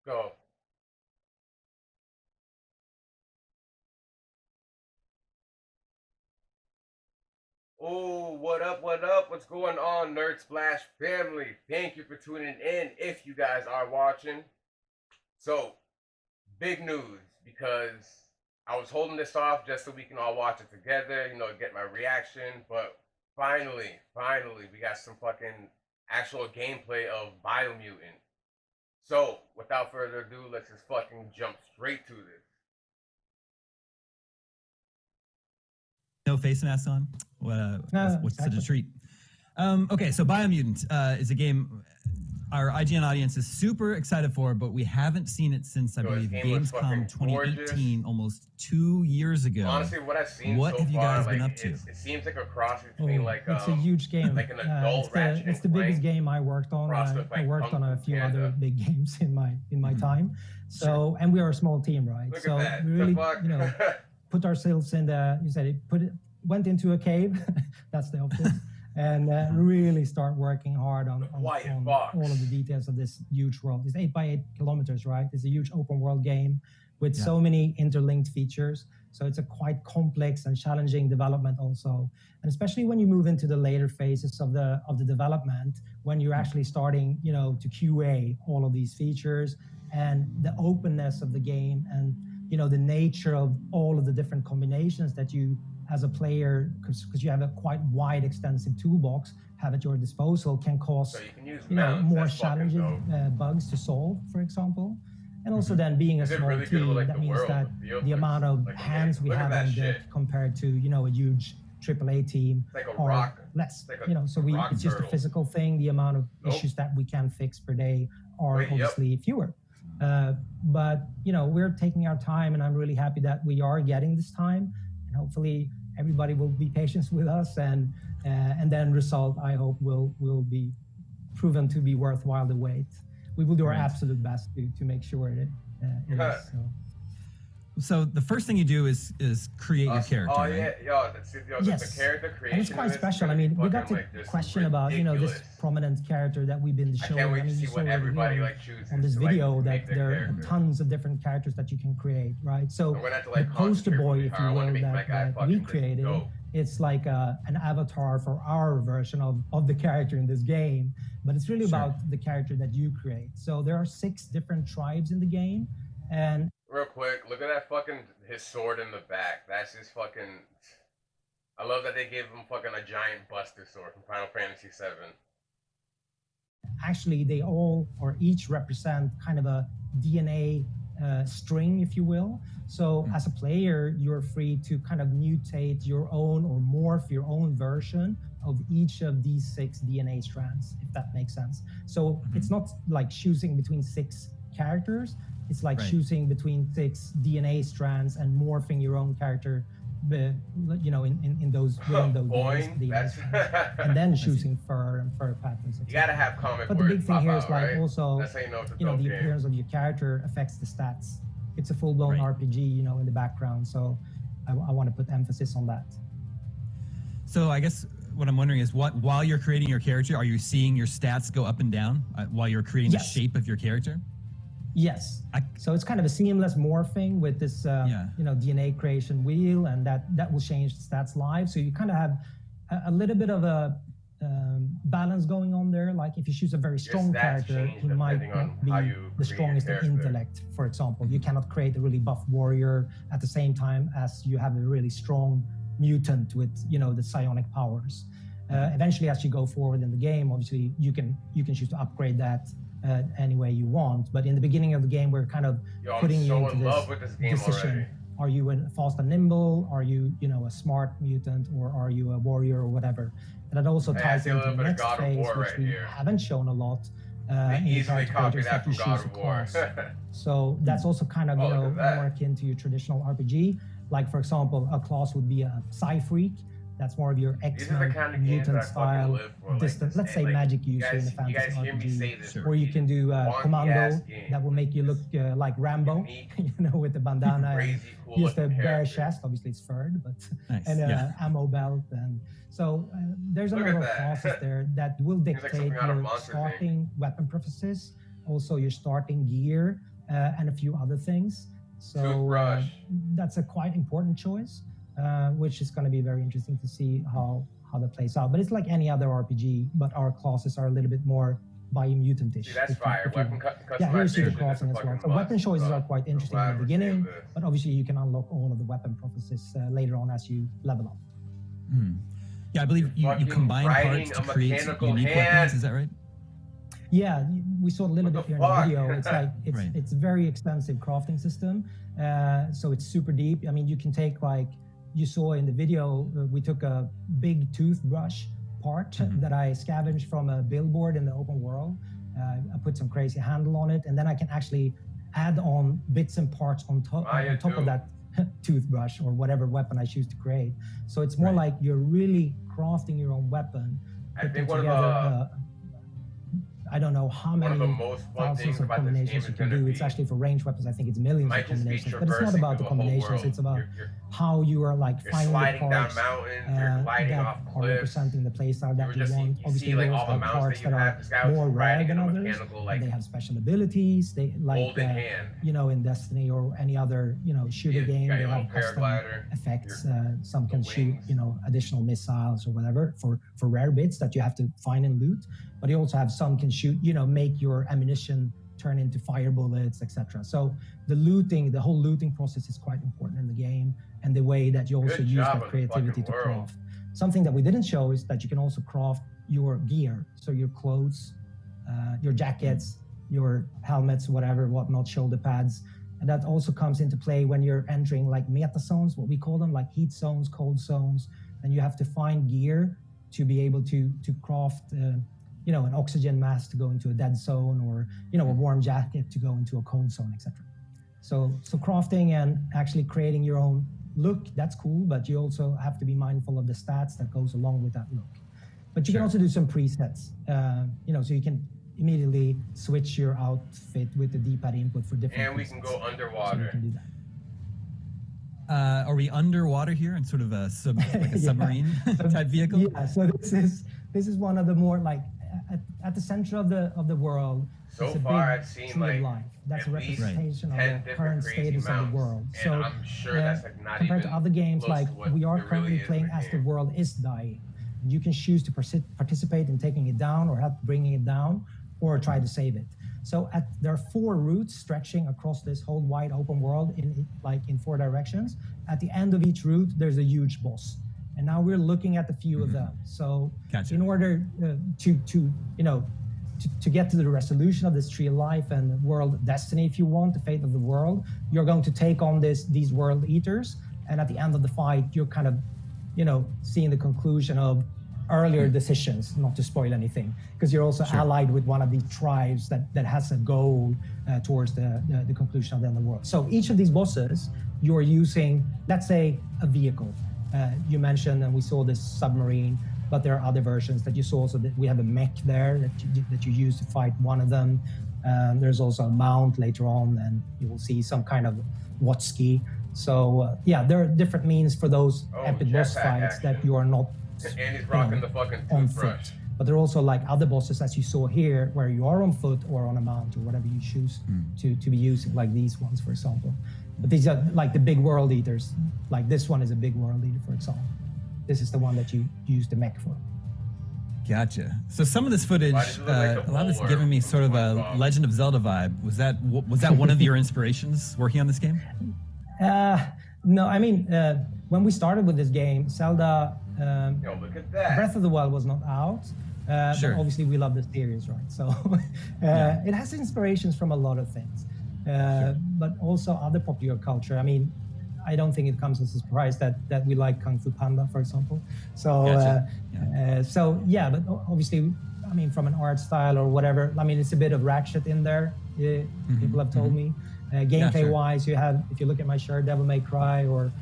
Go. Oh, what up, what up? What's going on, Nerd Splash family? Thank you for tuning in if you guys are watching. So, big news because I was holding this off just so we can all watch it together, get my reaction. But finally, we got some fucking actual gameplay of Bio-Mutant. So, without further ado, let's just fucking jump straight to this. No face mask on? What's such a treat? Okay, so Bio-Mutant is a game our IGN audience is super excited for, but we haven't seen it since, I believe, Gamescom 2018, almost 2 years ago. Honestly, what I've seen what so have you far, guys been up to? It seems like a cross between it's a huge game. like an adult Ratchet it's the biggest game I worked on. I worked on a few other big games in my time. So, and we are a small team, right? Look so at that. we really, put ourselves in went into a cave. That's the opposite. And really start working hard on all of the details of this huge world. It's 8 by 8 kilometers, right? It's a huge open world game with so many interlinked features. So it's a quite complex and challenging development also. And especially when you move into the later phases of the development, when you're actually starting, to QA all of these features and the openness of the game and, the nature of all of the different combinations that you as a player, because you have a quite wide, extensive toolbox, have at your disposal, can cause more challenging bugs to solve, for example. And also then being a small team, that means that the amount of hands we have on deck compared to, a huge AAA team are less. So it's just a physical thing. The amount of issues that we can fix per day are obviously fewer. But, we're taking our time, and I'm really happy that we are getting this time. And hopefully everybody will be patient with us, and then result, I hope, will be proven to be worthwhile the wait. We will do our absolute best to make sure it is. So the first thing you do is create your character. Oh, right? Yes. The character creation. And it's quite special. I mean, we got to question about, this prominent character that we've been showing. I can't wait to see what everybody chooses on this video that there are tons of different characters that you can create, right? So the poster boy, if you will, that we created, it's like an avatar for our version of the character in this game, but it's really about the character that you create. So there are 6 different tribes in the game, and real quick, look at that fucking his sword in the back. That's just fucking. I love that they gave him fucking a giant Buster sword from Final Fantasy VII. Actually, they all or each represent kind of a DNA string, if you will. So as a player, you're free to kind of mutate your own or morph your own version of each of these 6 DNA strands, if that makes sense. So it's not like choosing between 6 characters. It's like choosing between 6 DNA strands and morphing your own character, in those DNA strands. And then choosing fur and fur patterns. You gotta have comic. But the big thing here is like also, that's how you know it's a the game. appearance of your character affects the stats. It's a full-blown RPG, in the background. So I want to put emphasis on that. So I guess what I'm wondering is, while you're creating your character, are you seeing your stats go up and down while you're creating the shape of your character? Yes. So it's kind of a seamless morphing with this, DNA creation wheel, and that will change the stats live. So you kind of have a little bit of a balance going on there. Like if you choose a very strong character, he might not be the strongest in intellect, for example. You cannot create a really buff warrior at the same time as you have a really strong mutant with, the psionic powers. Eventually, as you go forward in the game, obviously you can choose to upgrade that any way you want. But in the beginning of the game, we're kind of putting you into this decision. Already. Are you a fast and nimble? Are you, a smart mutant? Or are you a warrior or whatever? And that also ties into the next phase, which we haven't shown a lot. In character creators that you choose a class. So that's also kind of, more akin to your traditional RPG. Like, for example, a class would be a Psi-Freak. That's more of your X-Men, mutant style, distant, let's say magic user in a fantasy RPG. Or you can do Commando, that will make you look like Rambo, with the bandana and just a bare chest. Obviously it's furred, but and ammo belt. And so there's a number of classes there that will dictate your starting weapon preferences, also your starting gear, and a few other things. So that's a quite important choice, which is going to be very interesting to see how that plays out. But it's like any other RPG, but our classes are a little bit more Bio-Mutant-ish. See, that's fire. Weapon customization. Yeah, here's the crafting as well. So weapon choices are quite interesting in the beginning, but obviously you can unlock all of the weapon processes later on as you level up. Yeah, I believe you combine parts to create unique weapons. Is that right? Yeah, we saw a little bit here in the video. It's like it's a very extensive crafting system, so it's super deep. I mean, you can take, like you saw in the video, we took a big toothbrush part that I scavenged from a billboard in the open world. I put some crazy handle on it, and then I can actually add on bits and parts on top of that toothbrush or whatever weapon I choose to create. So it's more like you're really crafting your own weapon. I think one of I don't know how many thousands of combinations you can do. It's actually for ranged weapons. I think it's millions of combinations. But it's not about the combinations. It's about how you are like finding the parts that are representing the playstyle that you want. Obviously, those are parts that are more rare than others. And they have special abilities. They like in Destiny or any other shooter game, they have custom effects. Some can shoot additional missiles or whatever for rare bits that you have to find and loot. But you also have some can shoot, make your ammunition turn into fire bullets, etc. So the whole looting process is quite important in the game, and the way that you also use that creativity to craft. Something that we didn't show is that you can also craft your gear, so your clothes, your jackets, your helmets, whatnot, shoulder pads. And that also comes into play when you're entering like meta zones, what we call them, like heat zones, cold zones. And you have to find gear to be able to craft an oxygen mask to go into a dead zone, or a warm jacket to go into a cold zone, etc. So crafting and actually creating your own look, that's cool, but you also have to be mindful of the stats that goes along with that look. But you can also do some presets, so you can immediately switch your outfit with the D-pad input for different. And we can go underwater. So you can do that. Are we underwater here in sort of a submarine type vehicle? Yeah. So this is one of the more like at the center of the world. So far, I've seen like life. That's a representation of the current status mounts, of the world. And so I'm sure that's like not compared even to other games, like we are currently really playing as the world is dying. You can choose to participate in taking it down, or help bringing it down, or try to save it. So there are 4 routes stretching across this whole wide open world in 4 directions. At the end of each route, there's a huge boss. And now we're looking at a few of them. So in order to get to the resolution of this tree of life and world destiny, if you want, the fate of the world, you're going to take on these world eaters. And at the end of the fight, you're kind of, seeing the conclusion of earlier decisions, not to spoil anything, because you're also allied with one of these tribes that has a goal towards the conclusion of the end of the world. So each of these bosses, you're using, let's say, a vehicle. You mentioned, and we saw this submarine, but there are other versions that you saw. So that we have a mech there that you use to fight one of them. There's also a mount later on, and you will see some kind of watch-ski. So there are different means for those epic boss fights that you are not and he's rocking the fucking on toothbrush. foot. But there are also like other bosses, as you saw here, where you are on foot or on a mount or whatever you choose to be using, like these ones, for example. But these are like the big world eaters. Like this one is a big world eater, for example. This is the one that you use the mech for. Gotcha. So some of this footage, a lot of it's giving me sort of a Legend of Zelda vibe. Was that one of your inspirations working on this game? No, I mean, when we started with this game, Zelda look at that. Breath of the Wild was not out. But obviously we love the series, right? So it has inspirations from a lot of things. But also other popular culture. I mean, I don't think it comes as a surprise that we like Kung Fu Panda, for example. So, but obviously, I mean, from an art style or whatever, I mean, it's a bit of Ratchet in there. People have told me. Gameplay-wise, you have, if you look at my shirt, Devil May Cry, or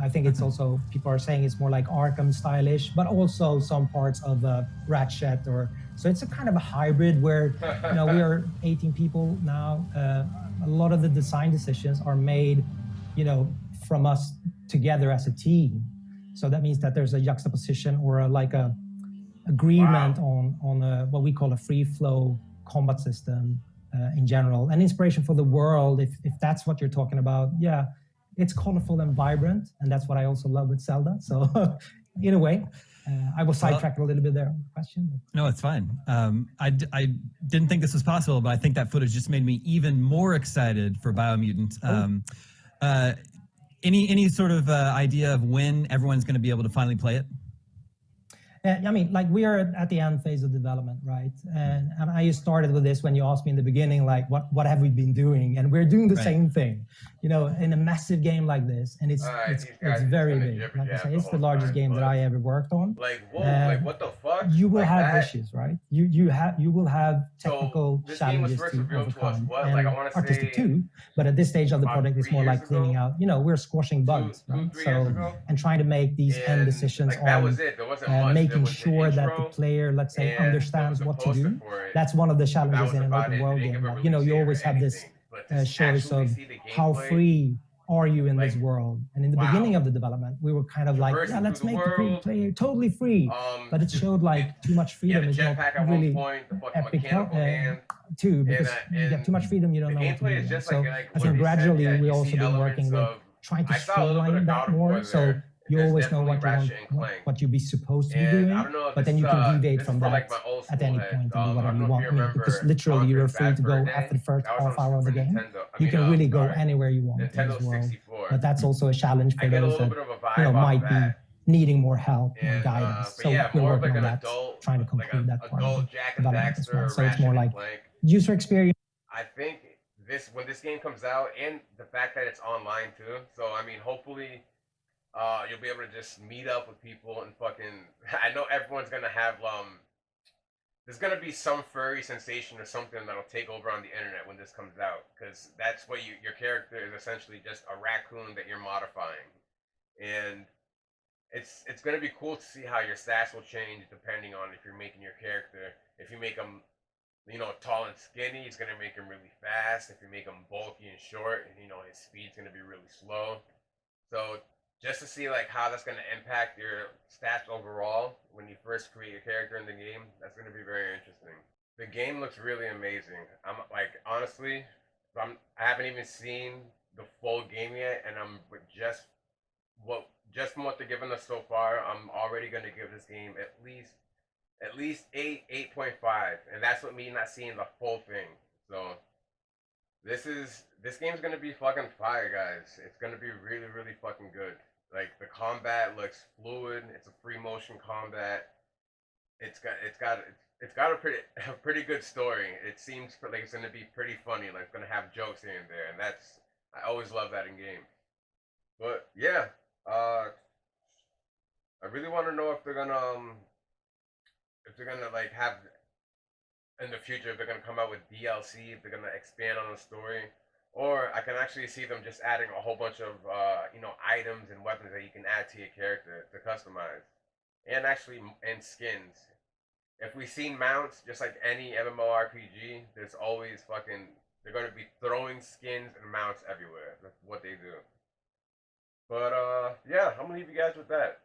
I think it's also, people are saying it's more like Arkham stylish, but also some parts of Ratchet, so it's a kind of a hybrid where, we are 18 people now. A lot of the design decisions are made, from us together as a team. So that means that there's a juxtaposition or a agreement on what we call a free flow combat system in general, and inspiration for the world. If that's what you're talking about, yeah, it's colorful and vibrant, and that's what I also love with Zelda. So, in a way, I was sidetracked a little bit there on the question. No, it's fine. I didn't think this was possible, but I think that footage just made me even more excited for Bio-Mutant. Any sort of idea of when everyone's going to be able to finally play it? I mean, like, we are at the end phase of development, right? And I started with this when you asked me in the beginning, like, what have we been doing? And we're doing the same thing, you know, in a massive game like this, and it's very big. Like I say, it's the largest game that I ever worked on. Like, whoa, like, what the fuck? You will have issues, right? You will have technical challenges to overcome, and artistic too. But at this stage of the project, it's more like cleaning out. You know, we're squashing bugs, right? So, and trying to make these end decisions on making sure that the player, let's say, understands what to do. That's one of the challenges in an open world game. Like, you know, you always have this choice of how free are you in this world. And in the beginning of the development, we were kind of like, yeah, let's make the player totally free. But it showed like too much freedom is not really epic too, because you get too much freedom, you don't know what to do. So I think gradually we also been working with trying to streamline that more. So you always know what you want, what you'd be supposed to be doing, but then you can deviate from that at any point and do whatever you want. I mean, because literally you're free to go after the first half hour of the game. You can really go anywhere you want in this world. But that's also a challenge for those that, you know, might be needing more help and guidance. So we're working on that, trying to conclude that part of the development as well. So it's more like user experience. I think when this game comes out, and the fact that it's online too. So I mean, hopefully you'll be able to just meet up with people and fucking. I know everyone's gonna have there's gonna be some furry sensation or something that'll take over on the internet when this comes out, because that's what your character is, essentially just a raccoon that you're modifying, and it's gonna be cool to see how your stats will change depending on if you're making your character. If you make him, you know, tall and skinny, it's gonna make him really fast. If you make him bulky and short, you know, his speed's gonna be really slow. So just to see like how that's gonna impact your stats overall when you first create your character in the game, that's gonna be very interesting. The game looks really amazing. I'm like, honestly, I haven't even seen the full game yet, and I'm just from what they're giving us so far, I'm already gonna give this game at least 8.5, and that's with me not seeing the full thing. So this game's gonna be fucking fire, guys. It's gonna be really, really fucking good. Like, the combat looks fluid. It's a free motion combat. It's got a pretty good story. It seems like it's gonna be pretty funny. Like, it's gonna have jokes here and there, and I always love that in games. But yeah, I really want to know if they're gonna like have in the future, if they're gonna come out with DLC, if they're gonna expand on the story. Or I can actually see them just adding a whole bunch of items and weapons that you can add to your character to customize, and skins. If we've seen mounts, just like any MMORPG, there's always they're gonna be throwing skins and mounts everywhere. That's what they do. But yeah, I'm gonna leave you guys with that.